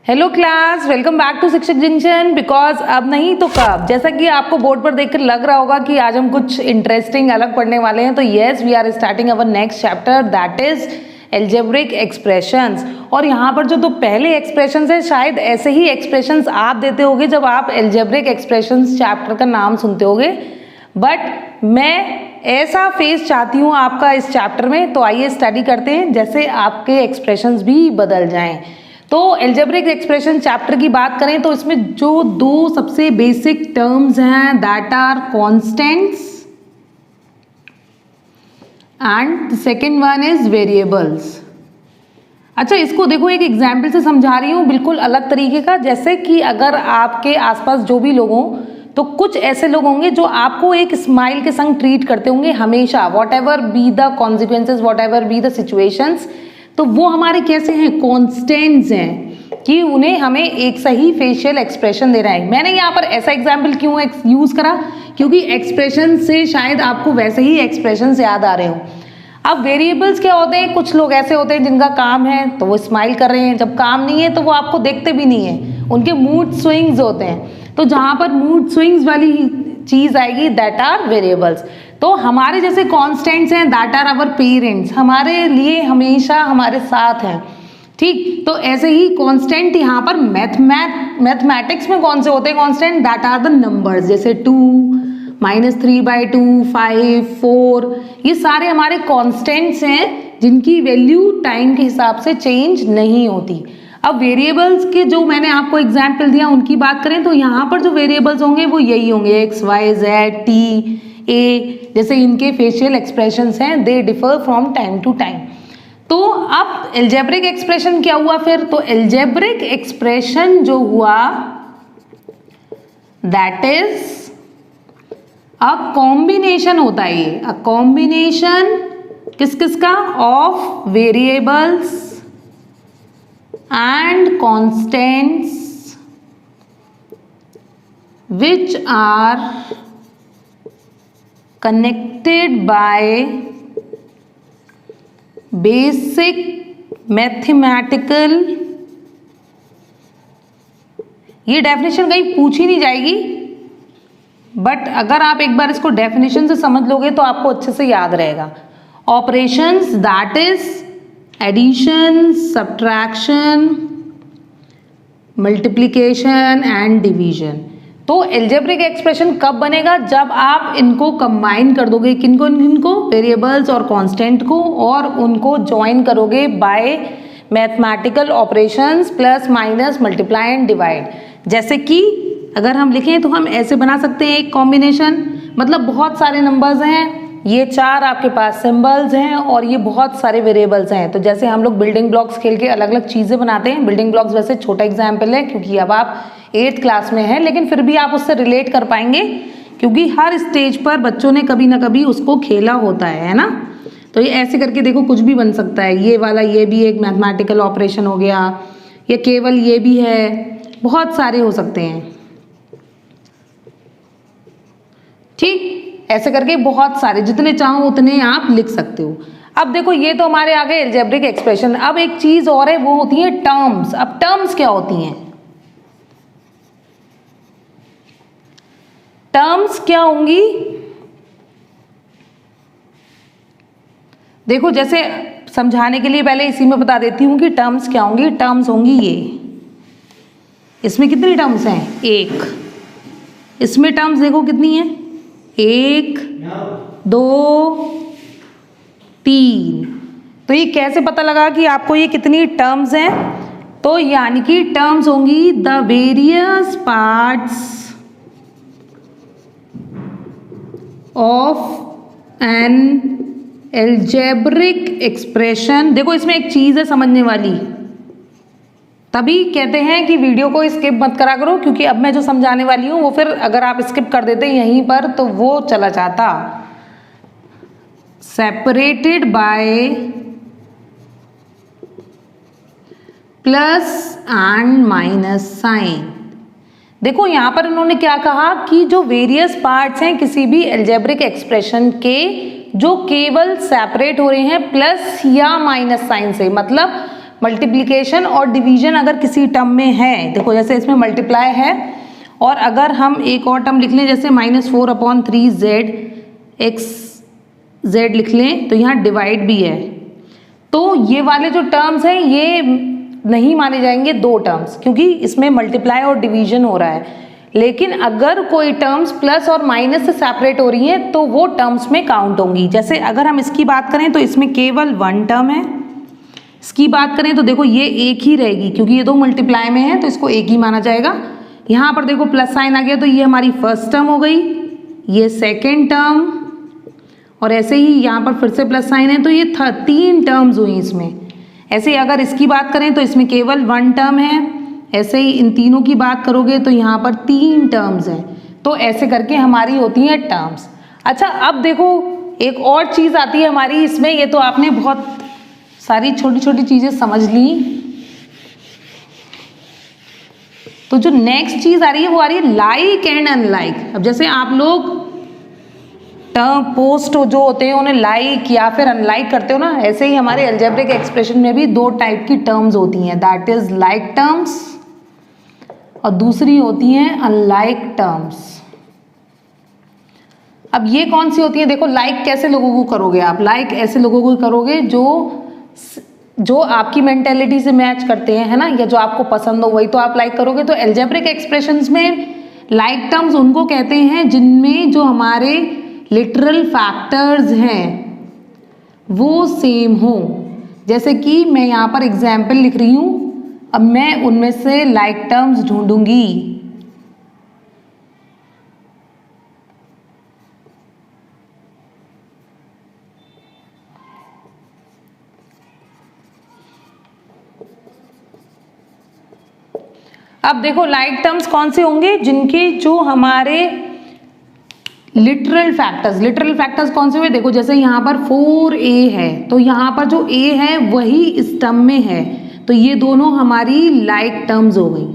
Hello class, welcome back to Shikshak junction. Because अब नहीं तो कब, जैसा कि आपको बोर्ड पर देखकर लग रहा होगा कि आज हम कुछ इंटरेस्टिंग अलग पढ़ने वाले हैं, तो yes, we are starting our next chapter, that is algebraic expressions. और यहाँ पर जो दो पहले एक्सप्रेशंस हैं, शायद ऐसे ही एक्सप्रेशंस आप देते होगे जब आप एल्जेब्रिक एक्सप्रेशंस चैप्टर का नाम सुनते होगे, बट मैं ऐसा फेस चाहती हूँ आपका इस चैप्टर में। तो आइए स्टडी करते हैं, जैसे आपके एक्सप्रेशंस भी बदल जाएं। तो एल्जेब्रिक एक्सप्रेशन चैप्टर की बात करें तो इसमें जो दो सबसे बेसिक टर्म्स हैं, that are constants and second one is variables. अच्छा, इसको देखो, एक एग्जाम्पल से समझा रही हूँ, बिल्कुल अलग तरीके का। जैसे कि अगर आपके आसपास जो भी लोग हों, तो कुछ ऐसे लोग होंगे जो आपको एक स्माइल के संग ट्रीट करते होंगे हमेशा, what ever be the consequences, what ever be the situations. तो वो हमारे कैसे हैं, कॉन्स्टेंट्स हैं, कि उन्हें हमें एक सही फेशियल एक्सप्रेशन देना है। मैंने यहाँ पर ऐसा एग्जाम्पल क्यों यूज़ करा, क्योंकि एक्सप्रेशन से शायद आपको वैसे ही एक्सप्रेशन याद आ रहे हो। अब वेरिएबल्स क्या होते हैं, कुछ लोग ऐसे होते हैं जिनका काम है तो वो स्माइल कर रहे हैं, जब काम नहीं है तो वो आपको देखते भी नहीं है, उनके मूड स्विंग्स होते हैं। तो जहाँ पर मूड स्विंग्स वाली चीज़ आएगी, दैट आर वेरिएबल्स। तो हमारे जैसे कॉन्स्टेंट्स हैं, दैट आर आवर पेरेंट्स, हमारे लिए हमेशा हमारे साथ हैं, ठीक। तो ऐसे ही कॉन्स्टेंट यहाँ पर मैथमेटिक्स में कौन से होते हैं constant, that are the numbers, जैसे 2, -3/2, 5, 4, ये सारे हमारे कॉन्स्टेंट्स हैं जिनकी वैल्यू टाइम के हिसाब से चेंज नहीं होती। अब वेरिएबल्स के जो मैंने आपको एग्जाम्पल दिया उनकी बात करें तो यहाँ पर जो वेरिएबल्स होंगे वो यही होंगे, x, y, z, t, a, जैसे इनके फेशियल एक्सप्रेशंस हैं, they differ from time to time. तो अब एल्जेब्रिक एक्सप्रेशन क्या हुआ फिर, तो एल्जेब्रिक एक्सप्रेशन जो हुआ दैट इज अ कॉम्बिनेशन होता है, ये अ कॉम्बिनेशन किस किस का, of variables and constants which are connected by basic mathematical, ये डेफिनेशन कहीं पूछी नहीं जाएगी, बट अगर आप एक बार इसको डेफिनेशन से समझ लोगे तो आपको अच्छे से याद रहेगा। Operations, that is addition, subtraction, multiplication and division. तो एल्जेब्रिक एक्सप्रेशन कब बनेगा, जब आप इनको कंबाइन कर दोगे, किनको, वेरिएबल्स और कांस्टेंट को, और उनको ज्वाइन करोगे bye mathematical operations, plus minus, multiply and divide. जैसे कि अगर हम लिखें तो हम ऐसे बना सकते हैं एक कॉम्बिनेशन, मतलब बहुत सारे नंबर्स हैं, ये 4 आपके पास सिंबल्स हैं और ये बहुत सारे वेरिएबल्स हैं। तो जैसे हम लोग बिल्डिंग ब्लॉक्स खेल के अलग अलग चीज़ें बनाते हैं, बिल्डिंग ब्लॉक्स वैसे छोटा एग्जाम्पल है क्योंकि अब आप 8th क्लास में हैं, लेकिन फिर भी आप उससे रिलेट कर पाएंगे क्योंकि हर स्टेज पर बच्चों ने कभी ना कभी उसको खेला होता है ना। तो ये ऐसे करके देखो, कुछ भी बन सकता है, ये वाला, ये भी एक मैथमेटिकल ऑपरेशन हो गया, या केवल ये भी है, बहुत सारे हो सकते हैं, ठीक। ऐसे करके बहुत सारे, जितने चाहो उतने आप लिख सकते हो। अब देखो, ये तो हमारे आ गए एल्जेब्रिक एक्सप्रेशन। अब एक चीज और है, वो होती है टर्म्स। अब टर्म्स क्या होती हैं, टर्म्स क्या होंगी, देखो जैसे समझाने के लिए पहले इसी में बता देती हूं कि टर्म्स क्या होंगी। टर्म्स होंगी ये, इसमें कितनी टर्म्स हैं, 1। इसमें टर्म्स देखो कितनी है, 1, 2, 3। तो ये कैसे पता लगा कि आपको ये कितनी टर्म्स हैं, तो यानी कि टर्म्स होंगी the various parts of an algebraic expression. देखो इसमें एक चीज है समझने वाली, तभी कहते हैं कि वीडियो को स्किप मत करा करो, क्योंकि अब मैं जो समझाने वाली हूँ वो फिर अगर आप स्किप कर देते यहीं पर तो वो चला जाता। Separated by plus and minus sign. देखो यहाँ पर इन्होंने क्या कहा कि जो वेरियस पार्ट्स हैं किसी भी एल्जेब्रिक एक्सप्रेशन के, जो केवल सेपरेट हो रहे हैं प्लस या माइनस साइन से, मतलब मल्टीप्लिकेशन और डिवीजन अगर किसी टर्म में है, देखो जैसे इसमें मल्टीप्लाई है, और अगर हम एक और टर्म लिख लें जैसे -4/3z एक्स जेड लिख लें, तो यहाँ डिवाइड भी है, तो ये वाले जो टर्म्स हैं ये नहीं माने जाएंगे दो टर्म्स, क्योंकि इसमें मल्टीप्लाई और डिवीजन हो रहा है। लेकिन अगर कोई टर्म्स प्लस और माइनस से सेपरेट हो रही हैं तो वो टर्म्स में काउंट होंगी। जैसे अगर हम इसकी बात करें तो इसमें केवल 1 टर्म है, इसकी बात करें तो देखो ये एक ही रहेगी, क्योंकि ये दो मल्टीप्लाई में है तो इसको एक ही माना जाएगा। यहाँ पर देखो प्लस साइन आ गया तो ये हमारी फर्स्ट टर्म हो गई, ये सेकेंड टर्म, और ऐसे ही यहाँ पर फिर से प्लस साइन है तो ये 3 टर्म्स हुई इसमें। ऐसे ही अगर इसकी बात करें तो इसमें केवल 1 टर्म है, ऐसे ही इन तीनों की बात करोगे तो यहाँ पर 3 टर्म्स हैं। तो ऐसे करके हमारी होती हैं टर्म्स। अच्छा, अब देखो एक और चीज़ आती है हमारी इसमें, ये तो आपने बहुत सारी छोटी छोटी चीज़ें समझ ली, तो जो नेक्स्ट चीज़ आ रही है वो आ रही है लाइक एंड अनलाइक। अब जैसे आप लोग टर्म पोस्ट जो होते हैं उन्हें लाइक या फिर अनलाइक करते हो ना, ऐसे ही हमारे अलजेब्रिक एक्सप्रेशन में भी 2 टाइप की टर्म्स होती हैं, दैट इज लाइक टर्म्स और दूसरी होती हैं अनलाइक टर्म्स। अब ये कौन सी होती है, देखो लाइक कैसे लोगों को करोगे आप, लाइक ऐसे लोगों को करोगे जो आपकी मेंटेलिटी से मैच करते हैं, है ना, या जो आपको पसंद हो वही तो आप लाइक करोगे। तो अलजेब्रिक एक्सप्रेशंस में लाइक टर्म्स उनको कहते हैं जिनमें जो हमारे लिटरल फैक्टर्स हैं वो सेम हो। जैसे कि मैं यहाँ पर एग्जाम्पल लिख रही हूँ, अब मैं उनमें से लाइक टर्म्स ढूंढूंगी। अब देखो लाइक टर्म्स कौन से होंगे, जिनके जो हमारे लिटरल फैक्टर्स कौन से हुए, देखो जैसे यहाँ पर 4a है तो यहाँ पर जो a है वही इस टर्म में है, तो ये दोनों हमारी लाइक टर्म्स हो गई।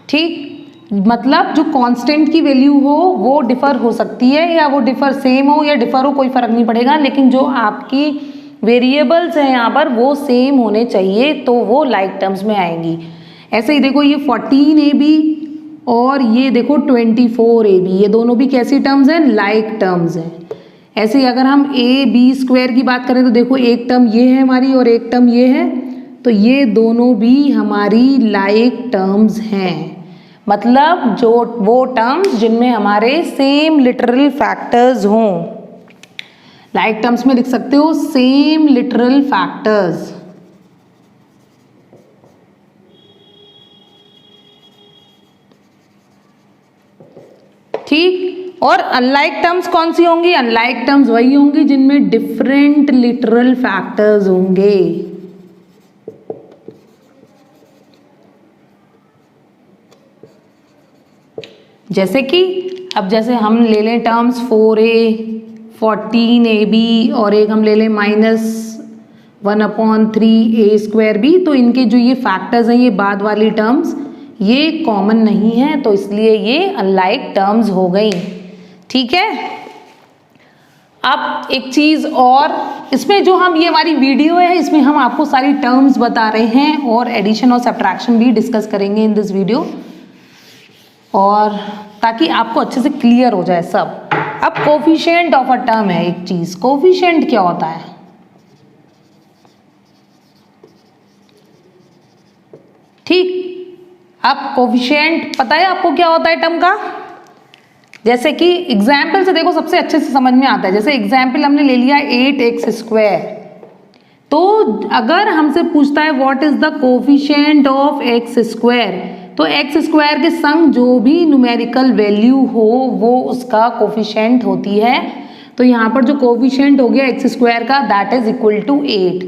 ठीक, मतलब जो कांस्टेंट की वैल्यू हो वो डिफर हो सकती है, या वो डिफर सेम हो या डिफर हो कोई फर्क नहीं पड़ेगा, लेकिन जो आपकी वेरिएबल्स हैं यहाँ पर वो सेम होने चाहिए, तो वो लाइक टर्म्स में आएंगी। ऐसे ही देखो ये 14ab और ये देखो 24ab, ये दोनों भी कैसी टर्म्स हैं, लाइक टर्म्स हैं। ऐसे ही अगर हम ab² की बात करें तो देखो एक टर्म ये है हमारी और एक टर्म ये है, तो ये दोनों भी हमारी लाइक टर्म्स हैं। मतलब जो वो टर्म्स जिनमें हमारे सेम लिटरल फैक्टर्स हों, लाइक टर्म्स में लिख सकते हो सेम लिटरल फैक्टर्स। ठीक, और अनलाइक टर्म्स कौन सी होंगी, अनलाइक टर्म्स वही होंगी जिनमें डिफरेंट लिटरल फैक्टर्स होंगे। जैसे कि अब जैसे हम ले लें टर्म्स 4a 14ab और एक हम ले लें -1/3a²b, तो इनके जो ये फैक्टर्स हैं ये बाद वाली टर्म्स ये कॉमन नहीं है, तो इसलिए ये अनलाइक टर्म्स हो गई। ठीक है, अब एक चीज़ और, इसमें जो हम ये हमारी वीडियो है इसमें हम आपको सारी टर्म्स बता रहे हैं और एडिशन और सब्ट्रैक्शन भी डिस्कस करेंगे इन दिस वीडियो, और ताकि आपको अच्छे से क्लियर हो जाए सब। अब कोफिशिएंट ऑफ अ टर्म है एक चीज़, कोफिशिएंट क्या होता है, ठीक, अब कोफिशिएंट पता है आपको क्या होता है टर्म का। जैसे कि एग्जाम्पल से देखो सबसे अच्छे से समझ में आता है। जैसे एग्जाम्पल हमने ले लिया 8x², तो अगर हमसे पूछता है what is the coefficient of x², तो x² के संग जो भी न्यूमेरिकल वैल्यू हो वो उसका कोफिशिएंट होती है। तो यहाँ पर जो कोफिशिएंट हो गया x² का that is equal to 8।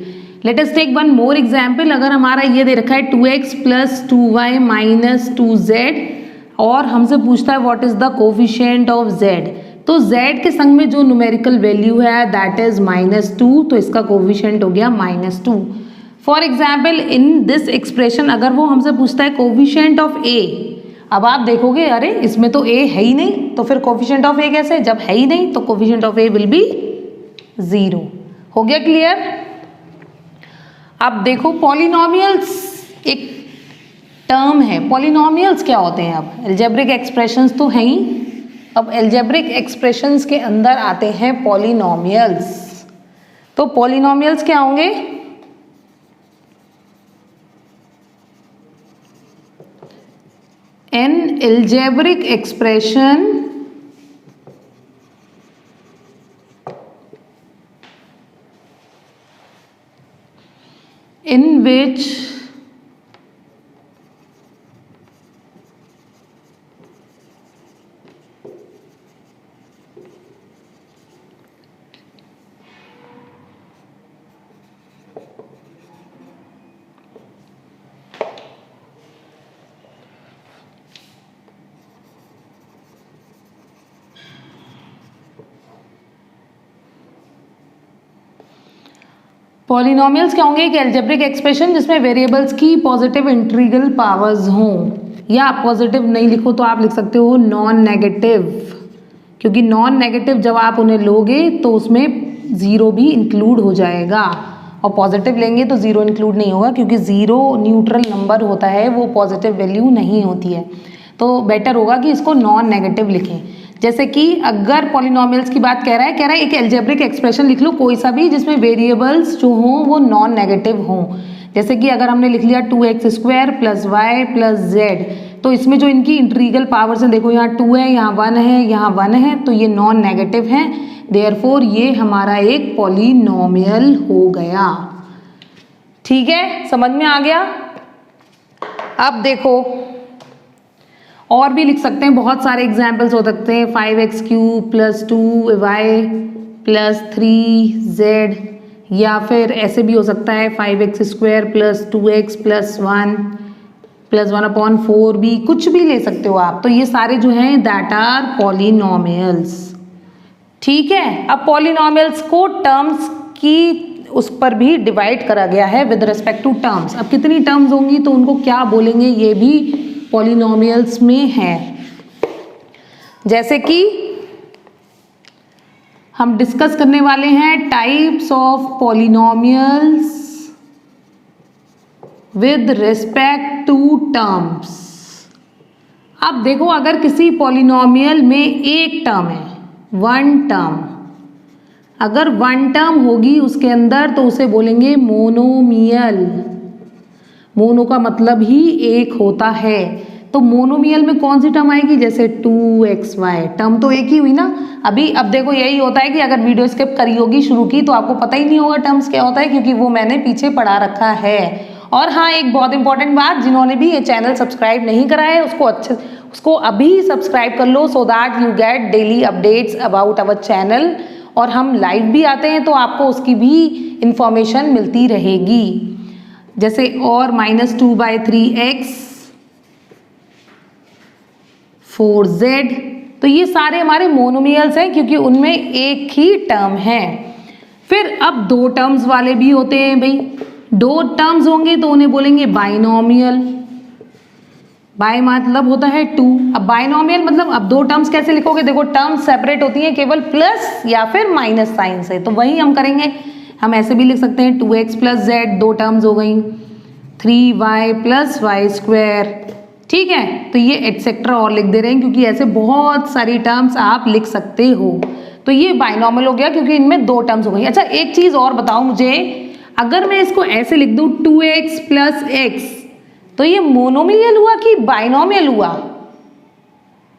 Let us take one more example. अगर हमारा ये दे रखा है 2x + 2y - 2z और हमसे पूछता है what is the coefficient of z, तो z के संग में जो न्यूमेरिकल वैल्यू है दैट इज -2, तो इसका कोफिशिएंट हो गया -2। For example in this expression अगर वो हमसे पूछता है कोफिशिएंट ऑफ a, अब आप देखोगे अरे इसमें तो a है ही नहीं, तो फिर कोफिशिएंट ऑफ a कैसे, जब है ही नहीं तो coefficient of a will be 0। हो गया क्लियर। अब देखो पॉलिनोमियल्स एक टर्म है, पॉलिनोमियल्स क्या होते हैं? अब अलजेब्रिक एक्सप्रेशंस तो हैं ही, अब अलजेब्रिक एक्सप्रेशंस के अंदर आते हैं पॉलिनोमियल्स। तो पॉलिनोमियल्स क्या होंगे? N algebraic expression in which polynomials क्या होंगे? एक एल्जेब्रिक एक्सप्रेशन जिसमें वेरिएबल्स की पॉजिटिव इंटीग्रल पावर्स हों, या पॉजिटिव नहीं लिखो तो आप लिख सकते हो नॉन नेगेटिव, क्योंकि नॉन नेगेटिव जब आप उन्हें लोगे तो उसमें ज़ीरो भी इंक्लूड हो जाएगा, और पॉजिटिव लेंगे तो ज़ीरो इंक्लूड नहीं होगा, क्योंकि ज़ीरो न्यूट्रल नंबर होता है, वो पॉजिटिव वैल्यू नहीं होती है। तो बेटर होगा कि इसको नॉन नेगेटिव लिखें। जैसे कि अगर पॉलिनोमियल्स की बात कह रहा है एक एल्जेब्रिक एक्सप्रेशन लिख लो कोई सा भी जिसमें वेरिएबल्स जो हों वो नॉन नेगेटिव हों। जैसे कि अगर हमने लिख लिया 2x² + y + z, तो इसमें जो इनकी इंटीग्रल पावर्स हैं, देखो यहाँ 2 है, यहाँ 1 है, यहाँ 1 है, तो ये नॉन नेगेटिव हैं, देयरफॉर ये हमारा एक पॉलिनोमियल हो गया। ठीक है, समझ में आ गया? अब देखो और भी लिख सकते हैं, बहुत सारे एग्जाम्पल्स हो सकते हैं। 5x³ + 2y + 3z, या फिर ऐसे भी हो सकता है 5x² + 2x + 1 + 1/4 भी, कुछ भी ले सकते हो आप। तो ये सारे जो हैं दैट आर पॉलिनोमियल्स। ठीक है, अब पॉलिनोमियल्स को टर्म्स की उस पर भी डिवाइड करा गया है विद रिस्पेक्ट टू टर्म्स। अब कितनी टर्म्स होंगी तो उनको क्या बोलेंगे ये भी पॉलिनोमियल्स में है। जैसे कि हम डिस्कस करने वाले हैं types of polynomials with respect to terms. अब देखो अगर किसी पॉलिनोमियल में एक टर्म है, वन टर्म, अगर वन टर्म होगी उसके अंदर तो उसे बोलेंगे मोनोमियल। मोनो का मतलब ही एक होता है, तो मोनोमियल में कौन सी टर्म आएगी? जैसे 2xy, टर्म तो एक ही हुई ना। अब देखो यही होता है कि अगर वीडियो स्किप करी होगी शुरू की तो आपको पता ही नहीं होगा टर्म्स क्या होता है, क्योंकि वो मैंने पीछे पढ़ा रखा है। और हाँ, एक बहुत इंपॉर्टेंट बात, जिन्होंने भी ये चैनल सब्सक्राइब नहीं करा है उसको अभी सब्सक्राइब कर लो, so that you get daily updates about our channel. और हम लाइव भी आते हैं तो आपको उसकी भी इंफॉर्मेशन मिलती रहेगी। जैसे और -2/3x 4z, तो ये सारे हमारे मोनोमियल्स हैं क्योंकि उनमें एक ही टर्म है। फिर अब दो टर्म्स वाले भी होते हैं भाई, दो टर्म्स होंगे तो उन्हें बोलेंगे बाइनोमियल। बाय मतलब होता है 2। अब बाइनोमियल मतलब अब दो टर्म्स कैसे लिखोगे? देखो टर्म्स सेपरेट होती हैं केवल प्लस या फिर माइनस साइन से, तो वही हम करेंगे। हम ऐसे भी लिख सकते हैं 2x + z, दो टर्म्स हो गई, 3y + y²। ठीक है, तो ये एटसेट्रा और लिख दे रहे हैं क्योंकि ऐसे बहुत सारी टर्म्स आप लिख सकते हो। तो ये बाइनोमियल हो गया क्योंकि इनमें दो टर्म्स हो गई। अच्छा एक चीज और बताओ मुझे, अगर मैं इसको ऐसे लिख दूं 2x + x, तो ये मोनोमियल हुआ कि बाइनोमियल हुआ?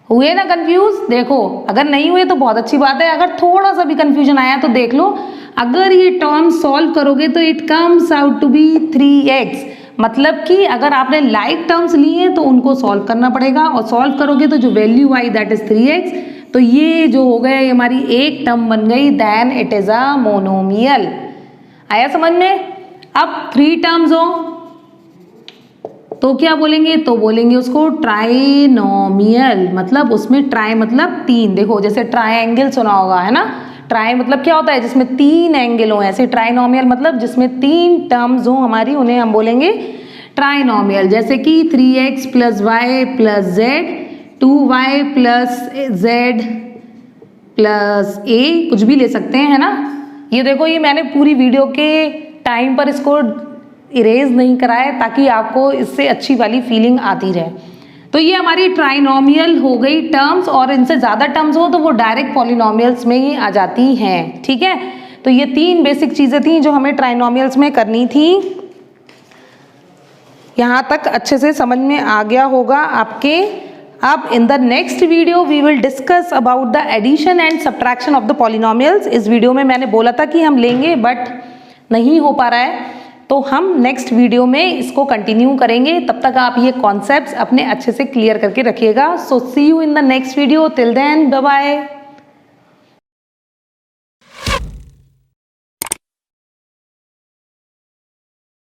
हुए ना कंफ्यूज? देखो अगर नहीं हुए तो बहुत अच्छी बात है, अगर थोड़ा सा भी कंफ्यूजन आया तो देख लो। अगर ये टर्म सॉल्व करोगे तो it comes out to be 3x, मतलब कि अगर आपने लाइक टर्म्स लिए हैं तो उनको सॉल्व करना पड़ेगा, और सॉल्व करोगे तो जो value I that is 3x, तो ये जो हो गया ये हमारी एक टर्म बन गई, then it is a monomial. आया समझ में? अब 3 टर्म्स हो तो क्या बोलेंगे? तो बोलेंगे उसको ट्राइनोमियल, मतलब उसमें ट्राई मतलब 3। देखो जैसे ट्रायंगल सुना होगा है ना, ट्राई मतलब क्या होता है? जिसमें 3 एंगल हो, ऐसे ट्राइनोमियल मतलब जिसमें 3 टर्म्स हो हमारी, उन्हें हम बोलेंगे ट्राइनोमियल। जैसे कि 3x + y + z, 2y + z + a, कुछ भी ले सकते हैं है ना। ये देखो ये मैंने पूरी वीडियो के टाइम पर इसको इरेज नहीं कराए, ताकि आपको इससे अच्छी वाली फीलिंग आती रहे। तो ये हमारी ट्राइनोमियल हो गई टर्म्स, और इनसे ज़्यादा टर्म्स हो तो वो डायरेक्ट पॉलिनोमियल्स में ही आ जाती हैं, ठीक है। तो ये 3 बेसिक चीज़ें थी जो हमें ट्राइनोमियल्स में करनी थी। यहाँ तक अच्छे से समझ में आ गया होगा आपके। अब in the next video we will discuss about the addition and subtraction of the polynomials. इस वीडियो में मैंने बोला था कि हम लेंगे, बट नहीं हो पा रहा है, तो हम नेक्स्ट वीडियो में इसको कंटिन्यू करेंगे। तब तक आप ये कॉन्सेप्ट्स अपने अच्छे से क्लियर करके रखिएगा। So see you in the next video, till then bye bye.